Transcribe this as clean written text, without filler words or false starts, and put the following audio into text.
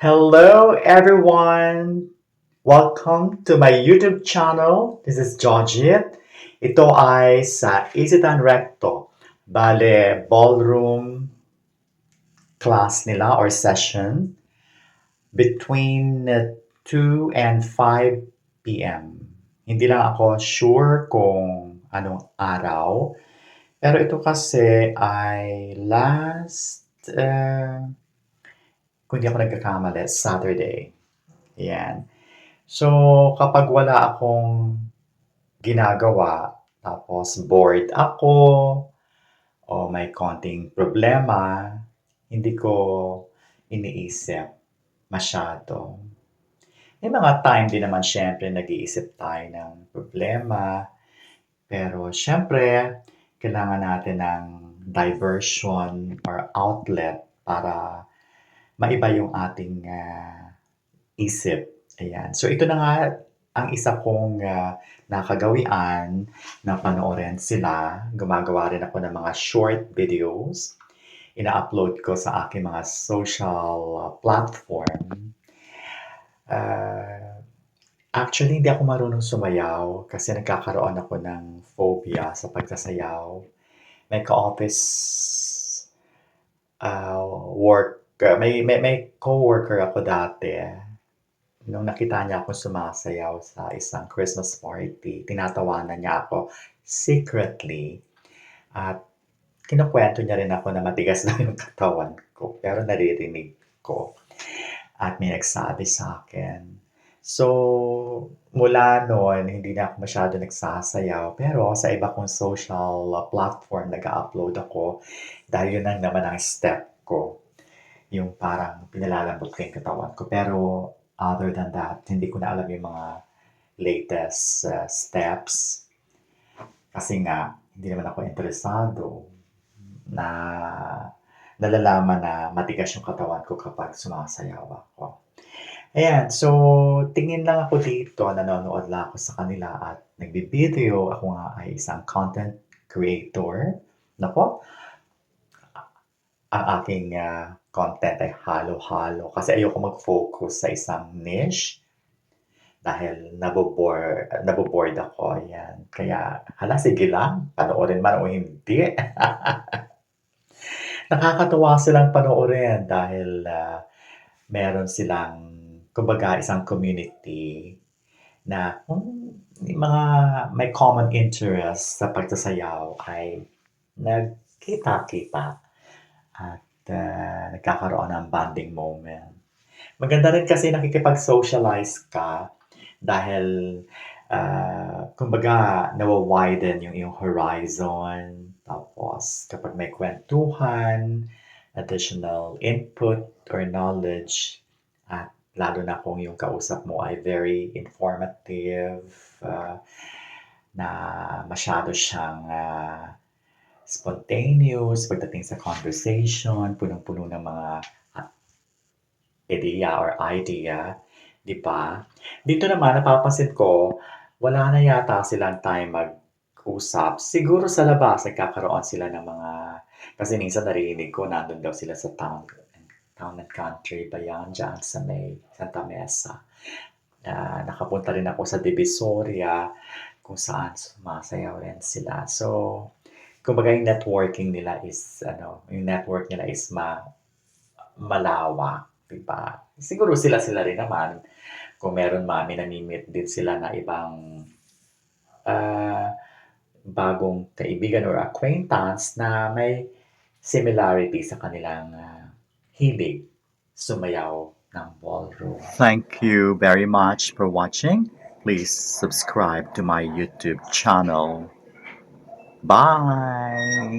Hello, everyone. Welcome to my YouTube channel. This is Georgette. Ito ay sa Isitan Recto. Bale, ballroom class nila or session between 2 and 5 p.m. Hindi lang ako sure kung anong araw. Pero ito kasi ay kung di ako nagkakamali, Saturday. Yan. So, kapag wala akong ginagawa, tapos bored ako, o may konting problema, hindi ko iniisip masyado. May mga time din naman syempre nag-iisip tayo ng problema, pero syempre, kailangan natin ng diversion or outlet para maiba yung ating isip. Ayan. So ito na nga ang isa kong nakagawian na panoorin sila. Gumagawa rin ako ng mga short videos. Ina-upload ko sa aking mga social platform. Uh, Actually, hindi ako marunong sumayaw kasi nagkakaroon ako ng phobia sa pagsasayaw. May ka-office may co-worker ako dati. Nung nakita niya akong sumasayaw sa isang Christmas party, tinatawanan niya ako secretly at kinukwento niya rin ako na matigas daw yung katawan ko, pero naririnig ko at may nagsabi sa akin. So, mula noon, hindi na ako masyado nagsasayaw. Pero sa iba kong social platform, nag-upload ako dahil yun lang naman ang step ko. Yung parang pinalalambot ko yung katawan ko. Pero other than that, hindi ko na alam yung mga latest steps. Kasi nga, hindi naman ako interesado na nalalaman na matigas yung katawan ko kapag sumasayaw ako. Ayan, so tingin lang ako dito, nanonood lang ako sa kanila at nagbibideo. Ako nga ay isang content creator. Nako, ang aking content ay halo-halo kasi ayoko mag-focus sa isang niche dahil naboboard ako. Ayan. Kaya, hala, sige lang, panoorin man o hindi. Nakakatuwa silang panoorin dahil meron silang, kumbaga, isang community na kung mga may common interest sa pagsasayaw ay nagkita-kita at nagkakaroon ng bonding moment. Maganda rin kasi nakikipag-socialize ka dahil kumbaga nawa-widen yung iyong horizon. Tapos kapag may kwentuhan, additional input or knowledge, at lalo na kung yung kausap mo ay very informative, na masyado siyang spontaneous pagdating sa conversation, punong-puno ng mga ideya or idea, di ba? Dito naman, napapansin ko, wala na yata silang time mag-usap. Siguro sa labas, nagkakaroon sila ng mga, kasi minsan narinig ko, nandun daw sila sa town and country ba yan, dyan sa may Santa Mesa. Nakapunta rin ako sa Divisoria, kung saan sumasayaw rin sila. So, kumbaga yung networking nila is, yung network nila is malawak, 'di ba? Siguro sila-sila rin naman kung meron may nami-meet din sila na ibang, ah, bagong kaibigan or acquaintance na may similarity sa kanilang, hilig sumayaw ng ballroom. Thank you very much for watching. Please subscribe to my YouTube channel. Bye!